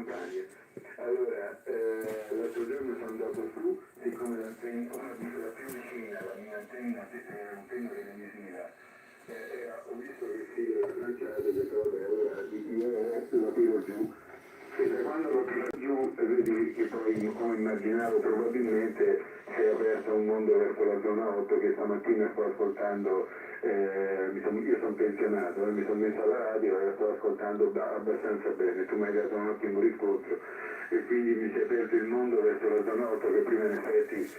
montagne. Allora, l'altro giorno sono andato su, siccome l'antenna, una la più vicina, la mia antenna, era l'antenna della mia signora, ho visto che il filo era lanciato e ho detto, vabbè, allora io lo tiro giù. E da quando lo tiro giù, vedi che poi, come immaginavo, probabilmente si è aperto un mondo verso la zona 8 che stamattina sto ascoltando, io sono pensionato, mi sono messo alla radio e la sto ascoltando abbastanza bene, tu mi hai dato un ottimo riscontro e quindi mi si è aperto il mondo verso la zona 8 che prima in effetti